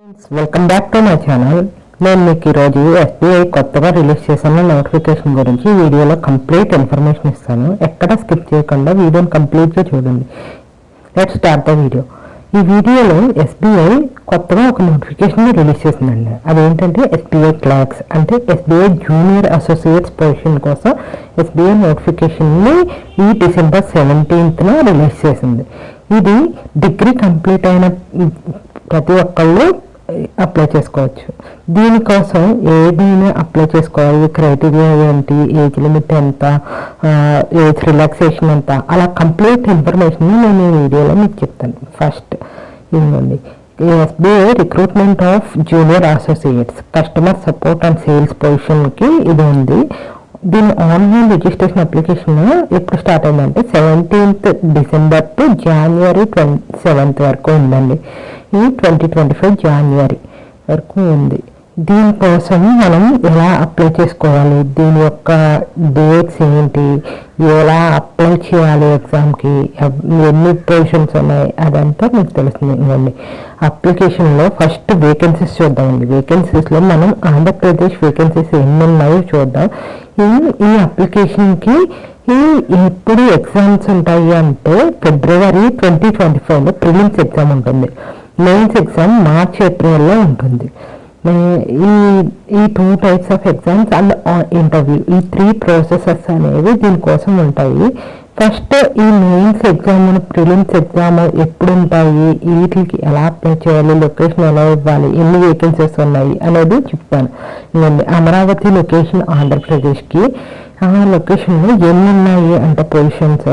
Friends, welcome back to my channel. నేను మీకు ఈరోజు ఎస్బీఐ కొత్తగా రిలీజ్ చేసిన నోటిఫికేషన్ గురించి వీడియోలో కంప్లీట్ ఇన్ఫర్మేషన్ ఇస్తాను. ఎక్కడ స్కిప్ చేయకుండా వీడియోని కంప్లీట్గా చూడండి. Let's start the video. ఈ వీడియోలో ఎస్బీఐ కొత్తగా ఒక నోటిఫికేషన్ రిలీజ్ చేసిందండి. అదేంటంటే ఎస్బీఐ క్లర్క్స్ అంటే ఎస్బీఐ జూనియర్ అసోసియేట్స్ పొజిషన్ కోసం ఎస్బీఐ నోటిఫికేషన్ని ఈ డిసెంబర్ 17న రిలీజ్ చేసింది. ఇది డిగ్రీ కంప్లీట్ అయిన ప్రతి ఒక్కళ్ళు అప్లై చేసుకోవచ్చు. దీనికోసం ఏదైనా అప్లై చేసుకోవాలి, క్రైటీరియా ఏంటి, ఏజ్ లిమిట్ ఎంత, ఏజ్ రిలాక్సేషన్ ఎంత, అలా కంప్లీట్ ఇన్ఫర్మేషన్ నేను ఈ వీడియోలో మీకు చెప్తాను. ఫస్ట్ ఇవ్వండి, SBI recruitment of junior associates customer support and sales పొజిషన్కి ఇది ఉంది. దీని ఆన్లైన్ రిజిస్ట్రేషన్ అప్లికేషన్ ఎప్పుడు స్టార్ట్ అయిందంటే 17th December to January 7th వరకు ఉందండి. ఈ 2025 జనవరి వరకు ఉంది. దీనికోసం మనం ఎలా అప్లై చేసుకోవాలి, దీని యొక్క డేట్స్ ఏంటి, ఎలా అప్లై చేయాలి, ఎగ్జామ్కి ఎన్ని పొజిషన్స్ ఉన్నాయి, అదంతా మీకు తెలుస్తుంది. ఇవ్వండి, అప్లికేషన్లో ఫస్ట్ వేకెన్సీస్ చూద్దామండి. వేకెన్సీస్లో మనం ఆంధ్రప్రదేశ్ వేకెన్సీస్ ఎన్ని ఉన్నాయో చూద్దాం. ఈ అప్లికేషన్కి ఎప్పుడు ఎగ్జామ్స్ ఉంటాయి అంటే ఫిబ్రవరి 2025లో ప్రిలిమ్స్ ఎగ్జామ్ ఉంటుంది. మెయిన్స్ ఎగ్జామ్ మార్చ్ ఏప్రిల్లో ఉంటుంది. ఈ 2 types of exams and interview, ఈ 3 ప్రాసెసెస్ అనేవి దీనికోసం ఉంటాయి. ఫస్ట్ ఈ మెయిన్స్ ఎగ్జామ్, ప్రిలిమ్స్ ఎగ్జామ్ ఎప్పుడు ఉంటాయి, వీటికి ఎలా అప్లై చేయాలి, లొకేషన్ ఎలా ఇవ్వాలి, ఎన్ని వేకెన్సీస్ ఉన్నాయి అనేది చెప్తాను. ఇవ్వండి, అమరావతి లొకేషన్ ఆంధ్రప్రదేశ్కి. ఆ లొకేషన్లో ఎన్ని ఉన్నాయి అంటే పొజిషన్స్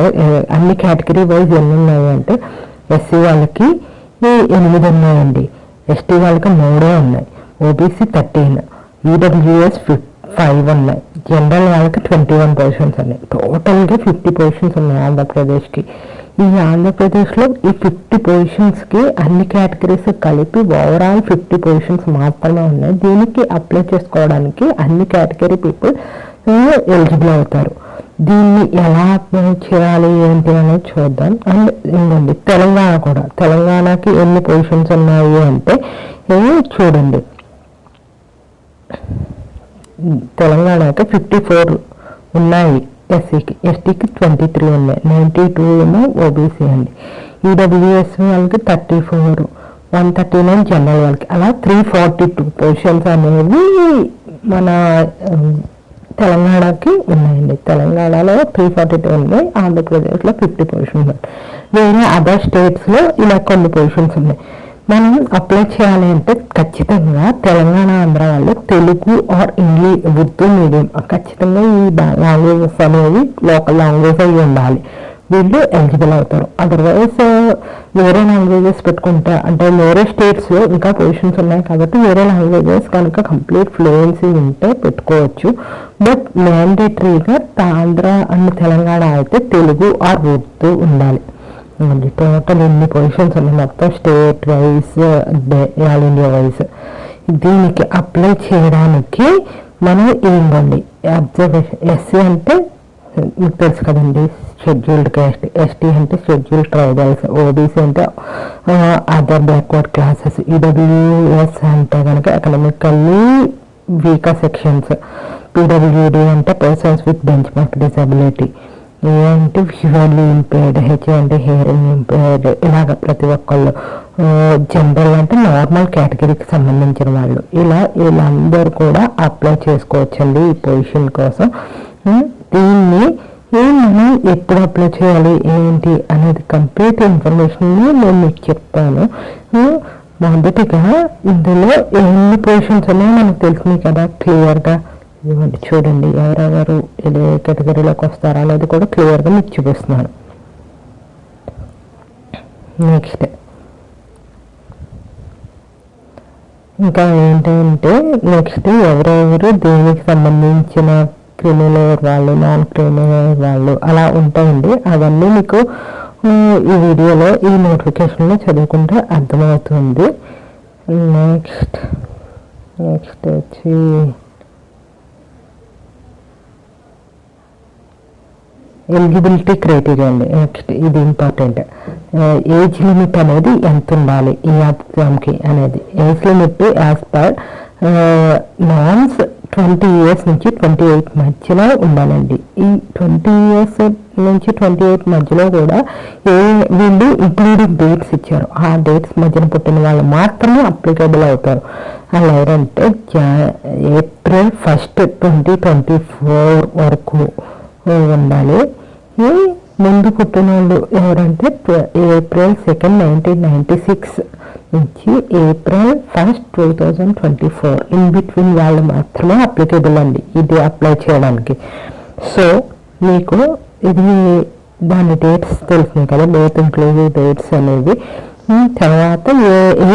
అన్ని కేటగిరీ వైజ్ ఎన్ని ఉన్నాయి అంటే ఎస్సీ వాళ్ళకి 8 ఉన్నాయండి, ఎస్టీ వాళ్ళకి 3 ఉన్నాయి, ఓబీసీ 13, ఈడబ్ల్యూఎస్ 5 ఉన్నాయి, జనరల్ వాళ్ళకి 21 పొజిషన్స్ ఉన్నాయి. టోటల్గా 50 పొజిషన్స్ ఉన్నాయి ఆంధ్రప్రదేశ్కి. ఈ ఆంధ్రప్రదేశ్లో ఈ 50 పొజిషన్స్కి అన్ని కేటగిరీస్ కలిపి ఓవరాల్ 50 పొజిషన్స్ మాత్రమే ఉన్నాయి. దీనికి అప్లై చేసుకోవడానికి అన్ని కేటగిరీ పీపుల్ ఎలిజిబుల్ అవుతారు. దీన్ని ఎలా అప్లై చేయాలి ఏంటి అనేది చూద్దాం. అండ్ ఇంకోండి, తెలంగాణ కూడా, తెలంగాణకి ఎన్ని పొజిషన్స్ ఉన్నాయి అంటే చూడండి, తెలంగాణకి 54 ఉన్నాయి ఎస్సీకి, ఎస్టీకి 23 ఉన్నాయి, 92 ఏమో ఓబీసీ అండి, ఈడబ్ల్యూఎస్ వాళ్ళకి 34, 139 జనరల్ వాళ్ళకి, అలా 342 పొజిషన్స్ అనేవి మన తెలంగాణకి ఉన్నాయండి. తెలంగాణలో 342 ఉన్నాయి, ఆంధ్రప్రదేశ్లో 50 పొజిషన్స్ ఉన్నాయి. వేరే అదర్ స్టేట్స్లో ఇలా కొన్ని పొజిషన్స్ ఉన్నాయి. మనం అప్లై చేయాలి అంటే ఖచ్చితంగా తెలంగాణ ఆంధ్ర వాళ్ళు Telugu or English Urdu medium ఖచ్చితంగా ఈ లాంగ్వేజెస్ అనేవి లోకల్ లాంగ్వేజ్ అయి ఉండాలి. వీళ్ళు ఎలిజిబుల్ అవుతారు. అదర్వైజ్ వేరే లాంగ్వేజెస్ పెట్టుకుంటే, అంటే వేరే స్టేట్స్లో ఇంకా పొజిషన్స్ ఉన్నాయి కాబట్టి వేరే లాంగ్వేజెస్ కనుక కంప్లీట్ ఫ్లూయెన్సీ ఉంటే పెట్టుకోవచ్చు. బట్ మ్యాండేటరీగా ఆంధ్ర అండ్ తెలంగాణ అయితే తెలుగు ఆర్ ఉర్దూ ఉండాలి. టోటల్ ఎన్ని పొజిషన్స్ ఉన్నాయి మొత్తం state wise, all India wise. దీనికి అప్లై చేయడానికి మనం ఇవ్వండి, అబ్జర్వేషన్ ఎస్సీ అంటే మీకు తెలుసు కదండి, షెడ్యూల్డ్ కాస్ట్, ఎస్టీ అంటే షెడ్యూల్డ్ ట్రైబల్స్, ఓబీసీ అంటే అదర్ బ్యాక్వర్డ్ క్లాసెస్, ఈడబ్ల్యూఎస్ అంటే కనుక ఎకనామికల్లీ వీకర్ సెక్షన్స్, పీడబ్ల్యూడి అంటే persons with benchmark disability, A అంటే విజువల్లీ ఇంపేర్డ్, హెచ్ అంటే హియరింగ్ ఇంపేర్డ్, ఇలాగ ప్రతి ఒక్కళ్ళు, జనరల్ అంటే నార్మల్ కేటగిరీకి సంబంధించిన వాళ్ళు, ఇలా వీళ్ళందరూ కూడా అప్లై చేసుకోవచ్చండి ఈ పొజిషన్ కోసం. దీన్ని మనం ఎప్పుడు అప్లై చేయాలి ఏంటి అనేది కంప్లీట్ ఇన్ఫర్మేషన్ నేను మీకు చెప్తాను. మొదటిగా ఇందులో ఎన్ని పొజిషన్స్ ఉన్నాయో మనకు తెలిసినాయి కదా క్లియర్గా. ఇవ్వండి, చూడండి ఎవరెవరు ఏ కేటగిరీలోకి వస్తారా అనేది కూడా క్లియర్గా మీకు చూపిస్తున్నాను. నెక్స్ట్ ఇంకా ఏంటంటే నెక్స్ట్ ఎవరెవరు దేనికి సంబంధించిన క్రిమినల్ వాళ్ళు, నాన్ క్రిమినల్ వాళ్ళు అలా ఉంటాయండి. అవన్నీ మీకు ఈ వీడియోలో ఈ నోటిఫికేషన్లో చదువుకుంటే అర్థమవుతుంది. నెక్స్ట్ వచ్చి ఎలిజిబిలిటీ క్రైటీరియా అండి. నెక్స్ట్ ఇది ఇంపార్టెంట్, ఏజ్ లిమిట్ అనేది ఎంత ఉండాలి ఈ ఎగ్జామ్కి అనేది. Age limit as per norms 20 years నుంచి 28 మధ్యలో ఉండాలండి. ఈ 20 years నుంచి 28 మధ్యలో కూడా వీళ్ళు ఇంక్లూడింగ్ డేట్స్ ఇచ్చారు, ఆ డేట్స్ మధ్యన పుట్టిన వాళ్ళు మాత్రమే అప్లికేబుల్ అవుతారు. అలా ఎవరంటే April 1st 2024 వరకు ఉండాలి. ముందు పుట్టిన వాళ్ళు ఎవరంటే April 2nd 1996 నుంచి April 1st 2024 ఇన్ బిట్వీన్ వాళ్ళు మాత్రమే అప్లికేబుల్ అండి ఇది అప్లై చేయడానికి. సో మీకు ఇది దాని డేట్స్ తెలిసినాయి కదా, బోత్ ఇంక్లూజివ్ డేట్స్ అనేవి. తర్వాత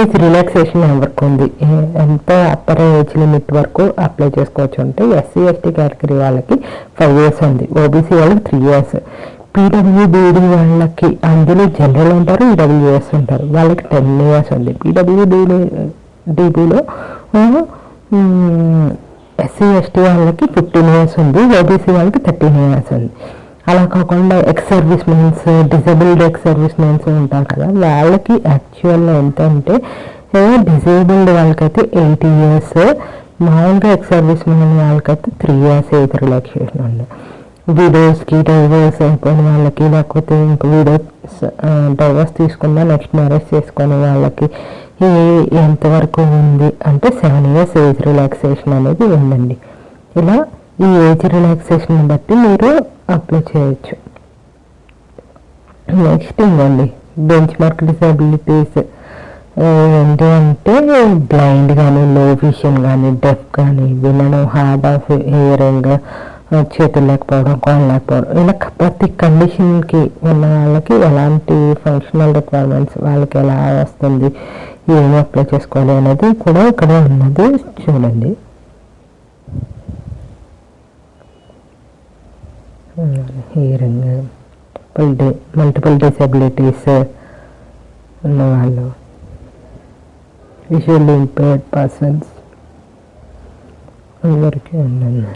ఏజ్ రిలాక్సేషన్ ఎవరికి ఉంది, ఎంత అప్పర్ ఏజ్ లిమిట్ వరకు అప్లై చేసుకోవచ్చు అంటే SC ST కేటగిరీ వాళ్ళకి 5 years ఉంది, OBC వాళ్ళకి 3 years, PWBD వాళ్ళకి అందులో జనరల్ ఉంటారు, EWS ఉంటారు, వాళ్ళకి 10 years ఉంది. PWDలో SC ST వాళ్ళకి 15 years ఉంది, OBC వాళ్ళకి 13 years ఉంది. అలా కాకుండా ex service mens, disabled ex service mens ఉంటారు కదా, వాళ్ళకి యాక్చువల్గా ఎంత అంటే డిజేబుల్డ్ వాళ్ళకైతే 80 years, మామూలుగా ఎక్స్ సర్వీస్ మెన్ వాళ్ళకైతే 3 years ఏజ్ రిలాక్సేషన్ ఉంది. విడోస్కి డైవర్స్ అయిపోయిన వాళ్ళకి, లేకపోతే ఇంక విడోస్ డైవర్స్ తీసుకున్నా నెక్స్ట్ మ్యారేజ్ చేసుకునే వాళ్ళకి ఎంతవరకు ఉంది అంటే 7 years ఏజ్ రిలాక్సేషన్ అనేది ఉందండి. ఇలా ఈ ఏజ్ రిలాక్సేషన్ బట్టి మీరు అప్లై చేయొచ్చు. నెక్స్ట్ ఇంకోండి బెంచ్ మార్క్ డిసబిలిటీస్ ఏంటి అంటే బ్లైండ్ కానీ, లో విజన్ కానీ, డెఫ్ కానీ, వినడం, హార్డ్ ఆఫ్ హియరింగ్, చేతులు లేకపోవడం, కాళ్ళు లేకపోవడం, ఇలా ప్రతి కండిషన్కి ఉన్న వాళ్ళకి ఎలాంటి ఫంక్షనల్ రిక్వైర్మెంట్స్ వాళ్ళకి ఎలా వస్తుంది, ఏమి అప్లై చేసుకోవాలి అనేది కూడా ఇక్కడ ఉన్నది చూడండి. హియరింగ్, మల్టిపుల్ డిసబిలిటీస్ ఉన్నవాళ్ళు, విజువల్లీ ఇంపేర్డ్ పర్సన్స్ అందరికీ ఉందండి.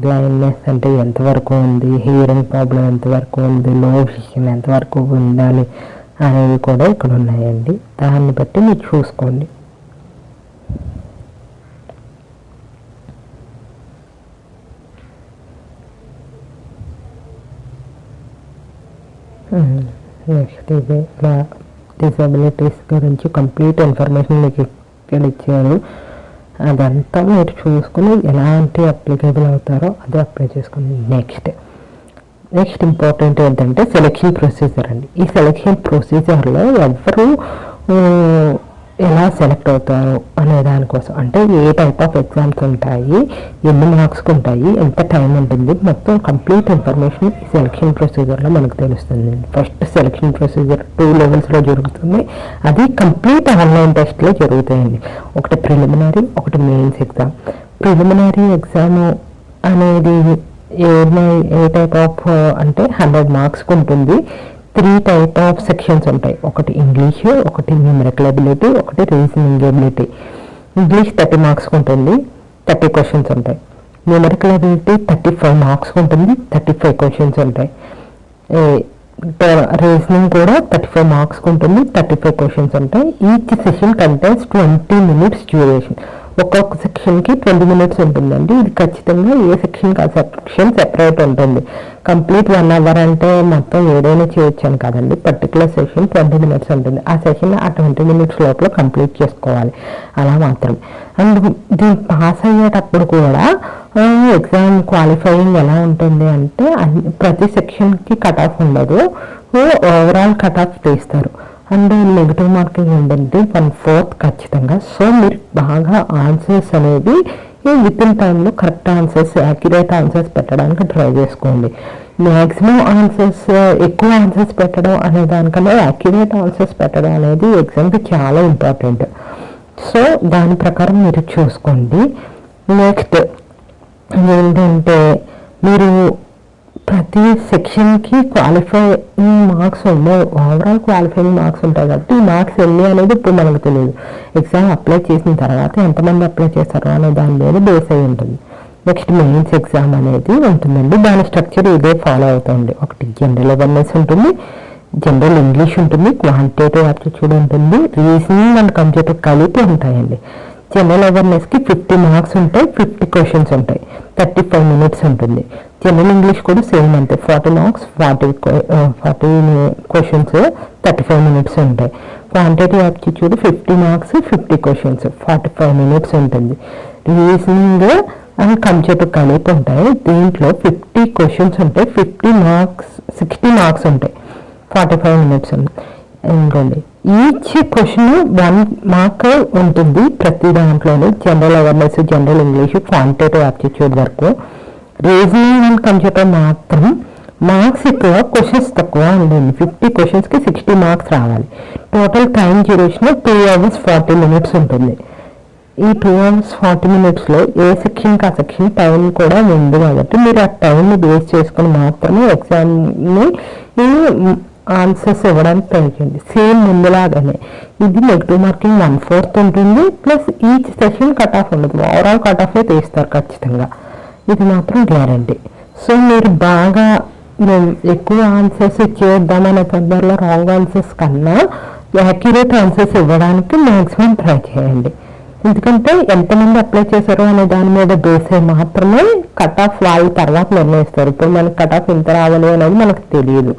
బ్లైండ్నెస్ అంటే ఎంతవరకు ఉంది, హియరింగ్ ప్రాబ్లం ఎంతవరకు ఉంది, లో విజన్ ఎంతవరకు ఉండాలి అనేవి కూడా ఇక్కడ ఉన్నాయండి. దాన్ని బట్టి మీరు చూసుకోండి. నెక్స్ట్ ఇది డిసబిలిటీస్ గురించి కంప్లీట్ ఇన్ఫర్మేషన్ మీకు ఇక్కడ ఇచ్చారు. అదంతా మీరు చూసుకుని ఎలాంటి అప్లికేబుల్ అవుతారో అది అప్లై చేసుకోండి. నెక్స్ట్ ఇంపార్టెంట్ ఏంటంటే సెలెక్షన్ ప్రొసీజర్ అండి. ఈ సెలెక్షన్ ప్రొసీజర్లో ఎవరు ఎలా సెలెక్ట్ అవుతారు అనే దానికోసం అంటే ఏ టైప్ ఆఫ్ ఎగ్జామ్స్ ఉంటాయి, ఎన్ని మార్క్స్కి ఉంటాయి, ఎంత టైం ఉంటుంది, మొత్తం కంప్లీట్ ఇన్ఫర్మేషన్ ఈ సెలెక్షన్ ప్రొసీజర్లో మనకు తెలుస్తుంది. ఫస్ట్ సెలెక్షన్ ప్రొసీజర్ 2 levelsలో జరుగుతుంది. అది కంప్లీట్ ఆన్లైన్ టెస్ట్లో జరుగుతాయండి. ఒకటి ప్రిలిమినరీ, ఒకటి మెయిన్స్ ఎగ్జామ్. ప్రిలిమినరీ ఎగ్జామ్ అనేది ఏ టైప్ ఆఫ్ అంటే 100 మార్క్స్కి ఉంటుంది. 3 type ఆఫ్ సెక్షన్స్ ఉంటాయి. ఒకటి ఇంగ్లీష్, ఒకటి న్యూమరికల్ ఎబిలిటీ, ఒకటి రీజనింగ్ ఎబిలిటీ. ఇంగ్లీష్ 30 మార్క్స్కి ఉంటుంది, 30 questions ఉంటాయి. న్యూమరికల్ ఎబిలిటీ 35 మార్క్స్కి ఉంటుంది, 35 questions ఉంటాయి. రీజనింగ్ కూడా 35 మార్క్స్కి ఉంటుంది, 35 questions ఉంటాయి. Each session contains 20 minutes duration. ఒక్కొక్క సెక్షన్కి 20 minutes ఉంటుందండి. ఇది ఖచ్చితంగా ఏ సెక్షన్కి ఆ సెక్షన్ సెపరేట్ ఉంటుంది. కంప్లీట్ 1 hour అంటే మొత్తం ఏదైనా చేయొచ్చాను కదండి. పర్టికులర్ సెషన్ 20 minutes ఉంటుంది. ఆ సెషన్ ఆ 20 minutes లోపల కంప్లీట్ చేసుకోవాలి, అలా మాత్రమే. అండ్ దీన్ని పాస్ అయ్యేటప్పుడు కూడా ఎగ్జామ్ క్వాలిఫైయింగ్ ఎలా ఉంటుంది అంటే ప్రతి సెక్షన్కి కట్ ఆఫ్ ఉండదు, ఓవరాల్ కట్ ఆఫ్ తీస్తారు. అండ్ నెగిటివ్ మార్కింగ్ ఉంటుంది 1/4 ఖచ్చితంగా. సో మీరు బాగా ఆన్సర్స్ అనేవి విత్ ఇన్ టైంలో కరెక్ట్ ఆన్సర్స్, యాక్యురేట్ ఆన్సర్స్ పెట్టడానికి ట్రై చేసుకోండి. మ్యాక్సిమం ఆన్సర్స్, ఎక్కువ ఆన్సర్స్ పెట్టడం అనే దానికన్నా యాక్యురేట్ ఆన్సర్స్ పెట్టడం అనేది ఎగ్జామ్కి చాలా ఇంపార్టెంట్. సో దాని ప్రకారం మీరు చూసుకోండి. నెక్స్ట్ ఏంటంటే మీరు ప్రతి సెక్షన్కి క్వాలిఫైయింగ్ మార్క్స్ ఉన్నాయి, ఓవరాల్ క్వాలిఫైయింగ్ మార్క్స్ ఉంటాయి కాబట్టి ఈ మార్క్స్ ఎన్ని అనేది ఇప్పుడు మనకు తెలియదు. ఎగ్జామ్ అప్లై చేసిన తర్వాత ఎంతమంది అప్లై చేస్తారో అనే దాని మీద బేస్ అయి ఉంటుంది. నెక్స్ట్ మెయిన్స్ ఎగ్జామ్ అనేది ఉంటుందండి. దాని స్ట్రక్చర్ ఇదే ఫాలో అవుతుంది. ఒకటి జనరల్ అవేర్నెస్ ఉంటుంది, జనరల్ ఇంగ్లీష్ ఉంటుంది, క్వాంటిటేటివ్ యాప్టిట్యూడ్ ఉంటుంది, రీజనింగ్ అండ్ కంప్యూటర్ కలిపి ఉంటాయండి. జనరల్ అవేర్నెస్కి 50 మార్క్స్ ఉంటాయి, 50 క్వశ్చన్స్ ఉంటాయి, 35 minutes ఉంటుంది. జనరల్ ఇంగ్లీష్ కూడా సేమ్ అంతే, 40 మార్క్స్, 40 క్వశ్చన్స్, 35 minutes ఉంటాయి. Quantitative aptitude 50 marks, 50 questions, 45 minutes ఉంటుంది. రీజనింగ్ అండ్ కంప్యూటర్ కలిపి ఉంటాయి. దీంట్లో 50 క్వశ్చన్స్ ఉంటాయి, 50 మార్క్స్, 60 మార్క్స్ ఉంటాయి, 45 minutes ఉంది. ఇంకోండి ఈచ్ క్వశ్చన్ 1 మార్క్ ఉంటుంది ప్రతి దాంట్లోనే. General awareness, general English, quantitative aptitude వరకు. రీజనింగ్ అండ్ కంప్యూటర్ మాత్రం మార్క్స్ ఎక్కువ, క్వశ్చన్స్ తక్కువ ఉంటుంది. 50 క్వశ్చన్స్కి 60 మార్క్స్ రావాలి. Total time duration 2 hours 40 minutes ఉంటుంది. ఈ 2 hours 40 minutesలో ఏ సెక్షన్కి ఆ సెక్షన్ టైం కూడా ఉంది కాబట్టి మీరు ఆ టైంని బేస్ చేసుకుని మాత్రమే ఎగ్జామ్ని ఆన్సర్స్ ఇవ్వడానికి ట్రై చేయండి. సేమ్ ముందులాగానే ఇది నెగిటివ్ మార్కింగ్ 1/4 ఉంటుంది. Plus each session cut off ఉండదు, ఓవరాల్ కట్ ఆఫే తీస్తారు ఖచ్చితంగా, ఇది మాత్రం గ్యారంటీ. సో మీరు బాగా ఎక్కువ ఆన్సర్స్ ఇచ్చేద్దామనే తొందరలో రాంగ్ ఆన్సర్స్ కన్నా యాక్యురేట్ ఆన్సర్స్ ఇవ్వడానికి మ్యాక్సిమం ట్రై చేయండి. ఎందుకంటే ఎంతమంది అప్లై చేశారో అనే దాని మీద బేస్ అయి మాత్రమే కట్ ఆఫ్ వాళ్ళు తర్వాత నిర్ణయిస్తారు. ఇప్పుడు మనకి కట్ ఆఫ్ ఎంత రావాలి అనేది మనకు తెలియదు.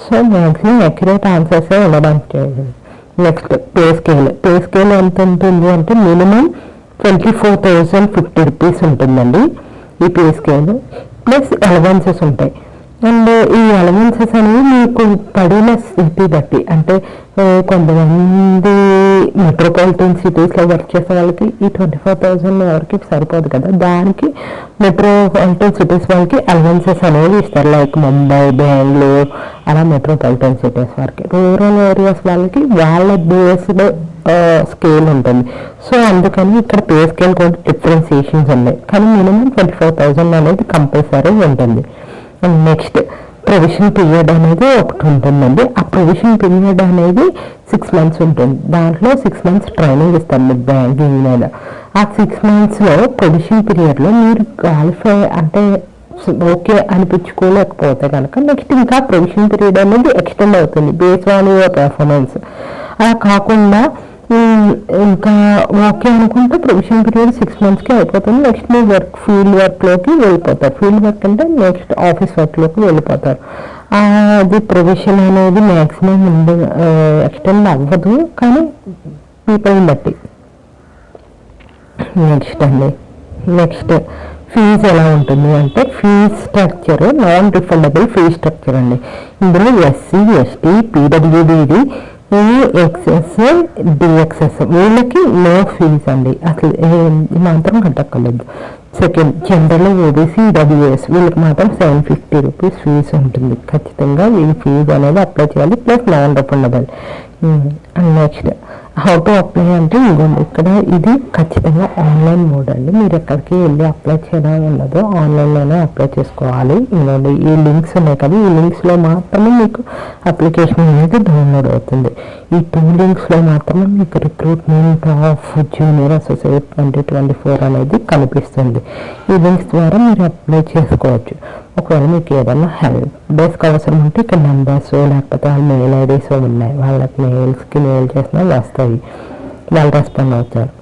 సో మ్యాక్సిమం అక్యురేట్ ఆన్సర్స్ ఇవ్వడానికి చేయండి. Next pay scale. Pay scale ఎంత ఉంటుంది అంటే మినిమం 24,050 rupees ఉంటుందండి ఈ పే స్కేల్. ప్లస్ అలవెన్సెస్ ఉంటాయి. అండ్ ఈ అలవెన్సెస్ అనేవి మీకు పడిన సిటీ బట్టి, అంటే కొంతమంది మెట్రోపాలిటన్ సిటీస్లో వర్క్ చేసే వాళ్ళకి ఈ 24,000 ఎవరికి సరిపోదు కదా, దానికి మెట్రోపాలిటన్ సిటీస్ వాళ్ళకి అలవెన్సెస్ అనేవి ఇస్తారు. లైక్ ముంబై, బెంగళూరు అలా మెట్రోపాలిటన్ సిటీస్ వరకు. రూరల్ ఏరియాస్ వాళ్ళకి వాళ్ళ బేస్డ్ స్కేల్ ఉంటుంది. సో అందుకని ఇక్కడ పే స్కేల్ కూడా డిఫరెన్సియేషన్స్ ఉన్నాయి. కానీ మినిమం 24,000 అనేది కంపల్సరీ ఉంటుంది. అండ్ నెక్స్ట్ ప్రొవిషన్ పీరియడ్ అనేది ఒకటి ఉంటుందండి. ఆ ప్రొవిషన్ పీరియడ్ అనేది 6 months ఉంటుంది. దాంట్లో 6 months ట్రైనింగ్ ఇస్తారు మీరు బ్యాంకింగ్ మీద. ఆ 6 monthsలో ప్రొవిషన్ పీరియడ్లో మీరు క్వాలిఫై అంటే ఓకే అనిపించుకోలేకపోతే కనుక నెక్స్ట్ ఇంకా ప్రొవిషన్ పీరియడ్ అనేది ఎక్స్టెండ్ అవుతుంది బేస్డ్ ఆన్ యువర్ పెర్ఫార్మెన్స్. అలా కాకుండా ఇంకా ఓకే అనుకుంటే ప్రొవిషన్ పీరియడ్ 6 monthsకి అయిపోతుంది. నెక్స్ట్ మీ వర్క్ ఫీల్డ్ వర్క్లోకి వెళ్ళిపోతారు. ఫీల్డ్ వర్క్ అంటే నెక్స్ట్ ఆఫీస్ వర్క్లోకి వెళ్ళిపోతారు. అది ప్రొవిషన్ అనేది మ్యాక్సిమం ముందు ఎక్స్టెండ్ అవ్వదు, కానీ పీపుల్ని బట్టి. నెక్స్ట్ ఫీజు ఎలా ఉంటుంది అంటే fees structure non refundable fees structure అండి. ఇందులో ఎస్సీ, ఎస్టీ, పీడబ్ల్యూడీ, ఎక్సెస్, డిఎక్సెస్ వీళ్ళకి నో ఫీజ్ అండి, అసలు మాత్రం కట్టక్కర్లేదు. సెకండ్ జనరల్, ఓబీసీ, ఈడబ్ల్యూఎస్ వీళ్ళకి మాత్రం 750 rupees ఫీజు ఉంటుంది. ఖచ్చితంగా వీళ్ళ ఫీజు అనేది అప్లై చేయాలి, plus non refundable. And next how to apply అంటే ఇదిగోండి ఇక్కడ ఇది ఖచ్చితంగా ఆన్లైన్ మోడ్ అండి. మీరు ఎక్కడికి వెళ్ళి అప్లై చేయడం ఉండదు, ఆన్లైన్లోనే అప్లై చేసుకోవాలి. ఇదిగోండి ఈ లింక్స్ ఉన్నాయి కదా, ఈ లింక్స్లో మాత్రమే మీకు అప్లికేషన్ అనేది డౌన్లోడ్ అవుతుంది. ఈ 2 linksలో మాత్రమే మీకు రిక్రూట్మెంట్ ఆఫ్ జూనియర్ అసోసియేట్ 2024 అనేది కనిపిస్తుంది. ఈ లింక్స్ ద్వారా మీరు అప్లై చేసుకోవచ్చు. ఒకవేళ మీకు ఏదైనా హెల్ప్ డెస్క్ అవసరం ఉంటే ఇక్కడ నెంబర్స్ లేకపోతే వాళ్ళ మెయిల్ ఐడీస్ ఉన్నాయి, వాళ్ళకి మెయిల్స్కి మెయిల్ చేసినా వస్తాయి, వాళ్ళు రెస్పాండ్ అవుతారు.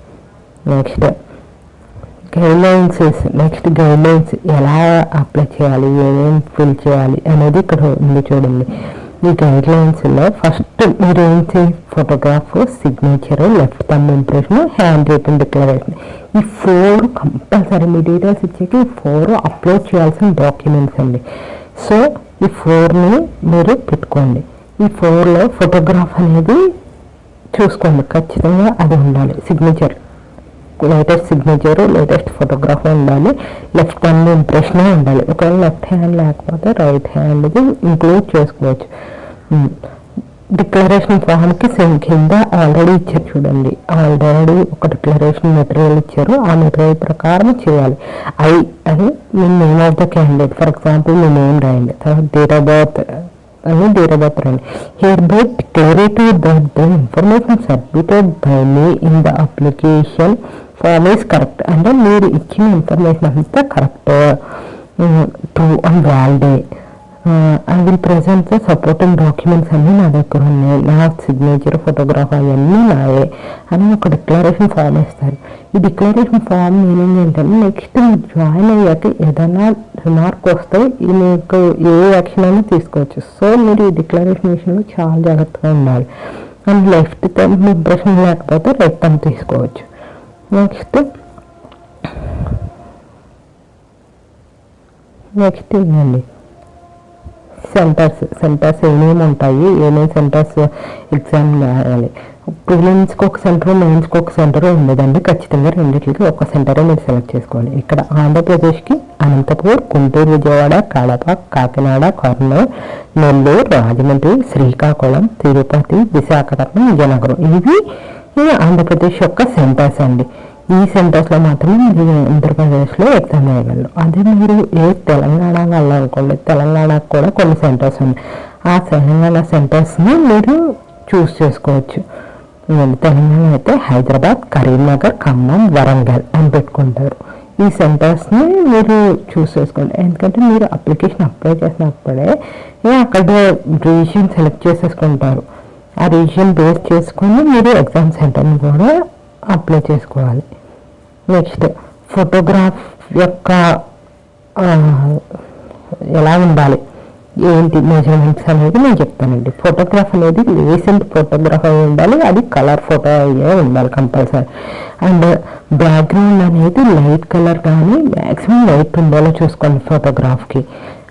నెక్స్ట్ గైడ్లైన్స్ ఎలా అప్లై చేయాలి, ఏమేమి ఫిల్ చేయాలి అనేది ఇక్కడ ఉంది చూడండి. ఈ గైడ్లైన్స్లో ఫస్ట్ మీరు ఏం చేయాలి, photograph, signature, left thumb impression, hand written declaration, ఈ 4 కంపల్సరీ మీ డీటెయిల్స్ ఇచ్చాక ఈ 4 అప్లోడ్ చేయాల్సిన డాక్యుమెంట్స్ అండి. సో ఈ 4ని మీరు పెట్టుకోండి. ఈ 4లో ఫోటోగ్రాఫ్ అనేది చూసుకోండి, ఖచ్చితంగా అది ఉండాలి. Signature, latest signature, latest photograph ఉండాలి. లెఫ్ట్ హ్యాండ్ ఇంప్రెషన్ ఉండాలి. ఒకవేళ లెఫ్ట్ హ్యాండ్ లేకపోతే రైట్ హ్యాండ్ది ఇంక్లూడ్ చేసుకోవచ్చు. డిక్లరేషన్ ఫామ్కి కింద ఆల్రెడీ ఇచ్చారు చూడండి, ఆల్రెడీ ఒక డిక్లరేషన్ మెటీరియల్ ఇచ్చారు, ఆ మెటీరియల్ ప్రకారం చేయాలి. అది మీ name of the candidate, for example మీ నేమ్ రాయండి, తర్వాత డేట్ ఆఫ్ బర్త్ రాయండి. Hereby declarative that the information submitted by మీ in the application form is correct అంటే మీరు ఇచ్చిన ఇన్ఫర్మేషన్ అంతా correct, true and valid. I will present the supporting documents అన్నీ నా దగ్గర ఉన్నాయి, నా సిగ్నేచర్ ఫోటోగ్రాఫ్ అవన్నీ నాయే అని ఒక డిక్లరేషన్ ఫామ్ ఇస్తారు. ఈ డిక్లరేషన్ ఫామ్ మీనింగ్ ఏంటంటే నెక్స్ట్ మీరు జాయిన్ అయ్యాక ఏదైనా రిమార్క్ వస్తే మీకు ఏ యాక్షన్ అయినా తీసుకోవచ్చు. సో మీరు ఈ డిక్లరేషన్ విషయంలో చాలా జాగ్రత్తగా ఉండాలి. అండ్ లెఫ్ట్ థంబ్ ఇంప్రెషన్ లేకపోతే రైట్ థంబ్ తీసుకోవచ్చు. నెక్స్ట్ ఇవ్వండి సెంటర్స్ ఏమేమి ఉంటాయి, ఏమేమి సెంటర్స్ ఎగ్జామ్ రాయాలి. ప్రిలిమ్స్కి ఒక సెంటర్, మెయిన్స్కి ఒక సెంటర్ ఉండదండి. ఖచ్చితంగా రెండింటికి ఒక సెంటరే మీరు సెలెక్ట్ చేసుకోవాలి. ఇక్కడ ఆంధ్రప్రదేశ్కి అనంతపూర్, గుంటూరు, విజయవాడ, కడప, కాకినాడ, కర్నూలు, నెల్లూరు, రాజమండ్రి, శ్రీకాకుళం, తిరుపతి, విశాఖపట్నం, విజయనగరం ఇవి ఆంధ్రప్రదేశ్ యొక్క సెంటర్స్ అండి. ఈ సెంటర్స్లో మాత్రమే మీరు ఆంధ్రప్రదేశ్లో ఎగ్జామ్ వేయగలరు. అదే మీరు తెలంగాణ వెళ్ళాలనుకోండి, తెలంగాణకు కూడా కొన్ని సెంటర్స్ ఉన్నాయి. ఆ తెలంగాణ సెంటర్స్ని మీరు చూస్ చేసుకోవచ్చు. తెలంగాణ అయితే హైదరాబాద్, కరీంనగర్, ఖమ్మం, వరంగల్ అని పెట్టుకుంటారు. ఈ సెంటర్స్ని మీరు చూస్ చేసుకోండి. ఎందుకంటే మీరు అప్లికేషన్ అప్లై చేసినప్పుడే అక్కడ రీజియన్ సెలెక్ట్ చేసేసుకుంటారు. ఆ రీజియన్ బేస్ చేసుకొని మీరు ఎగ్జామ్ సెంటర్ని కూడా అప్లై చేసుకోవాలి. నెక్స్ట్ ఫోటోగ్రాఫ్ యొక్క ఎలా ఉండాలి, ఏంటి మెజర్మెంట్స్ అనేది నేను చెప్తానండి. ఫోటోగ్రాఫ్ అనేది రీసెంట్ ఫోటోగ్రాఫ్ అయి ఉండాలి, అది కలర్ ఫోటో అయ్యే ఉండాలి కంపల్సరీ. అండ్ బ్యాక్గ్రౌండ్ అనేది లైట్ కలర్ కానీ మ్యాక్సిమం లైట్ ఉండేలా చూసుకోండి ఫోటోగ్రాఫ్కి.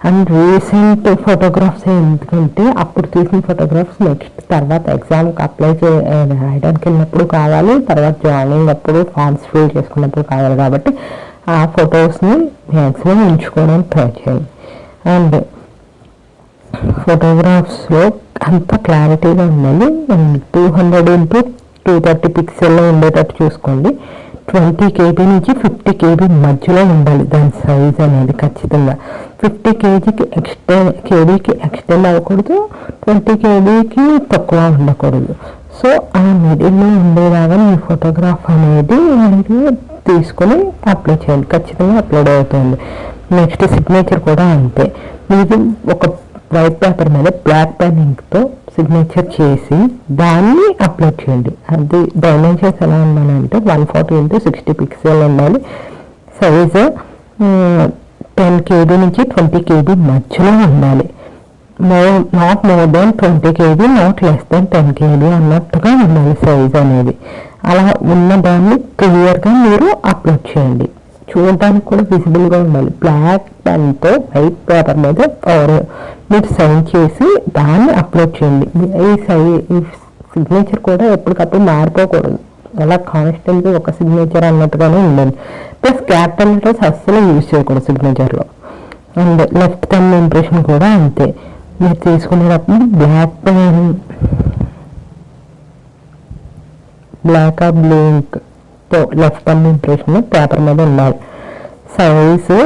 అండ్ రీసెంట్ ఫోటోగ్రాఫ్స్ ఎందుకంటే అప్పుడు తీసిన ఫోటోగ్రాఫ్స్ నెక్స్ట్ తర్వాత ఎగ్జామ్కి అప్లై రాయడానికి వెళ్ళినప్పుడు కావాలి, తర్వాత జాయినింగ్ అప్పుడు ఫామ్స్ ఫిల్ చేసుకున్నప్పుడు కావాలి. కాబట్టి ఆ ఫొటోస్ని మ్యాక్సిమం ఉంచుకోవడానికి ట్రై చేయండి. అండ్ ఫోటోగ్రాఫ్స్లో అంత క్లారిటీగా ఉండాలి. 200x230 పిక్సెల్లో ఉండేటట్టు చూసుకోండి. 20 KB నుంచి 50 KB మధ్యలో ఉండాలి దాని సైజ్ అనేది ఖచ్చితంగా. 50 KBకి ఎక్స్టెండ్ అవ్వకూడదు, 20 KBకి తక్కువ ఉండకూడదు. సో ఆ మిడిల్లో ఉండేలాగా మీ ఫోటోగ్రాఫ్ అనేది మీరు తీసుకొని అప్లోడ్ చేయండి, ఖచ్చితంగా అప్లోడ్ అవుతుంది. నెక్స్ట్ సిగ్నేచర్ కూడా అంతే. మీరు ఒక వైట్ పేపర్ మీద బ్లాక్ పెన్ ఇంక్తో సిగ్నేచర్ చేసి దాన్ని అప్లోడ్ చేయండి. అది డైమెన్షన్స్ ఎలా ఉండాలంటే 140x60 పిక్సెల్ ఉండాలి. సైజు 10 KB నుంచి 20 KB మధ్యలో ఉండాలి. Not more than 20 KB, not less than 10 KB అన్నట్టుగా ఉండాలి సైజ్ అనేది. అలా ఉన్న దాన్ని క్లియర్గా మీరు అప్లోడ్ చేయండి. చూడడానికి కూడా విజిబుల్గా ఉండాలి. బ్లాక్ పెన్తో వైట్ పేపర్ మీద మీరు సైన్ చేసి దాన్ని అప్లోడ్ చేయండి. ఈ సిగ్నేచర్ కూడా ఎప్పటికప్పుడు మారిపోకూడదు, అలా కాన్స్టెంట్గా ఒక సిగ్నేచర్ అన్నట్టుగానే ఉండాలి. ప్లస్ క్యాపిటల్ లెటర్స్ అస్సలు యూజ్ చేయకూడదు సిగ్నేచర్లో. అండ్ లెఫ్ట్ థంబ్ ఇంప్రెషన్ కూడా అంతే. మీరు తీసుకునేటప్పుడు బ్లాక్ బ్లూ ఇంక్తో లెఫ్ట్ థంబ్ ఇంప్రెషన్ పేపర్ మీద ఉండాలి. సైజు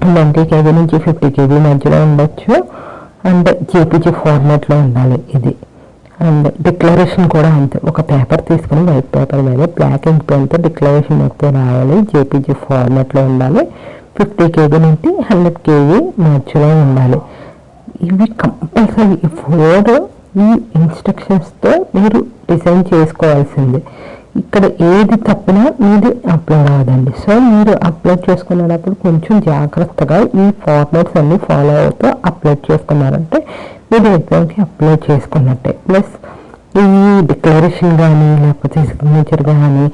20 KB నుంచి 50 KB మధ్యలో ఉండొచ్చు. అండ్ జేపీజీ ఫార్మాట్లో ఉండాలి ఇది. అండ్ డిక్లరేషన్ కూడా అంతే. ఒక పేపర్ తీసుకుని వైట్ పేపర్ మీద బ్లాక్ ఇంక్ పెన్తో డిక్లరేషన్ మొత్తం రాయాలి. జేపీజీ ఫార్మాట్లో ఉండాలి. 50 KB నుండి 100 KB మధ్యలో ఉండాలి. ఇవి కంపల్సరీ ఈ 4 ఈ ఇన్స్ట్రక్షన్స్తో మీరు డిజైన్ చేసుకోవాల్సిందే. ఇక్కడ ఏది తప్పినా మీది అప్లోడ్ అవ్వదండి. సో మీరు అప్లోడ్ చేసుకునేటప్పుడు కొంచెం జాగ్రత్తగా ఈ ఫార్మాట్స్ అన్ని ఫాలో అవుతూ అప్లోడ్ చేసుకున్నారంటే మీరు ఎగ్జామ్కి అప్లోడ్ చేసుకున్నట్టే. ప్లస్ ఈ డిక్లరేషన్ కానీ లేకపోతే సిగ్నేచర్ కానీ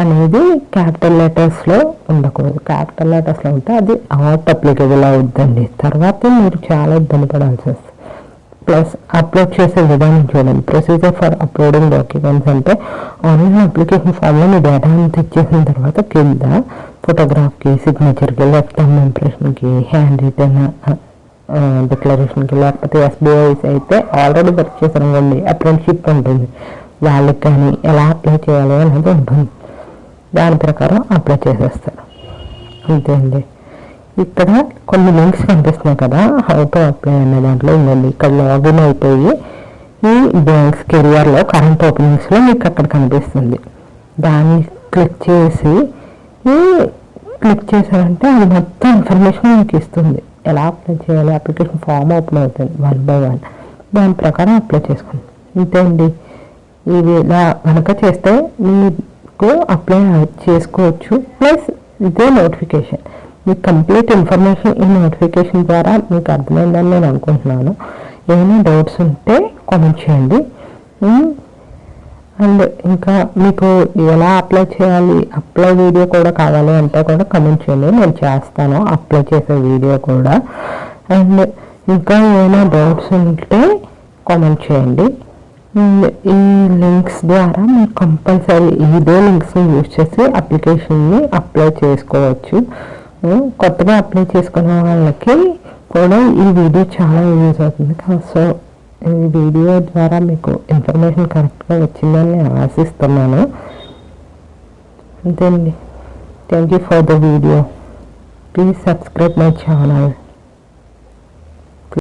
అనేది క్యాపిటల్ లెటర్స్లో ఉండకూడదు. క్యాపిటల్ లెటర్స్లో ఉంటే అది నాట్ అప్లికబుల్ అవుద్దండి. తర్వాత మీరు చాలా ఇబ్బంది పడాల్సి వస్తుంది. ప్లస్ అప్లోడ్ చేసే విధానం చూడండి. ప్రొసీజర్ ఫర్ అప్లోడింగ్ డాక్యుమెంట్స్ అంటే ఆన్లైన్ అప్లికేషన్ ఫామ్లో మీ డేటా అంతా ఇచ్చేసిన తర్వాత కింద ఫోటోగ్రాఫ్కి, సిగ్నేచర్కి, లెఫ్ట్ థంబ్ ఇంప్రెషన్కి, హ్యాండ్ రిటర్న్ డిక్లరేషన్కి, లేకపోతే SBIs అయితే ఆల్రెడీ వర్క్ చేసారండి, అప్రెంటిషిప్ ఉంటుంది, వాళ్ళకి కానీ ఎలా అప్లై చేయాలి అనేది ఉంటుంది. దాని ప్రకారం అప్లై చేసేస్తారు అంతే అండి. ఇక్కడ కొన్ని లింక్స్ కనిపిస్తున్నాయి కదా, హౌ టు అప్లై అనే దాంట్లో ఉందండి. ఇక్కడ లాగిన్ అయిపోయి ఈ బ్యాంక్స్ కెరియర్లో కరెంట్ ఓపెనింగ్స్లో మీకు అక్కడ కనిపిస్తుంది. దాన్ని క్లిక్ చేశారంటే అది మొత్తం ఇన్ఫర్మేషన్ మీకు ఇస్తుంది. ఎలా అప్లై చేయాలి, అప్లికేషన్ ఫామ్ ఓపెన్ అవుతుంది 1 by 1. దాని ప్రకారం అప్లై చేసుకోండి. ఇంతే అండి. ఇది ఇలా కనుక చేస్తే మీకు అప్లై చేసుకోవచ్చు. ప్లస్ ఇదే నోటిఫికేషన్, మీకు కంప్లీట్ ఇన్ఫర్మేషన్ ఈ నోటిఫికేషన్ ద్వారా మీకు అర్థమైందని నేను అనుకుంటున్నాను. ఏమైనా డౌట్స్ ఉంటే కామెంట్ చేయండి. అండ్ ఇంకా మీకు ఎలా అప్లై చేయాలి, అప్లై వీడియో కూడా కావాలి అంటే కూడా కామెంట్ చేయండి, నేను చేస్తాను అప్లై చేసే వీడియో కూడా. అండ్ ఇంకా ఏమైనా డౌట్స్ ఉంటే కామెంట్ చేయండి. ఈ లింక్స్ ద్వారా మీరు కంపల్సరీ ఇదే లింక్స్ని యూజ్ చేసి అప్లికేషన్ని అప్లై చేసుకోవచ్చు. కొత్తగా అప్లై చేసుకునే వాళ్ళకి కూడా ఈ వీడియో చాలా యూజ్ అవుతుంది. సో ఈ వీడియో ద్వారా మీకు ఇన్ఫర్మేషన్ కరెక్ట్గా వచ్చిందని నేను ఆశిస్తున్నాను. అంతే అండి. Thank you for the video. Please subscribe my channel.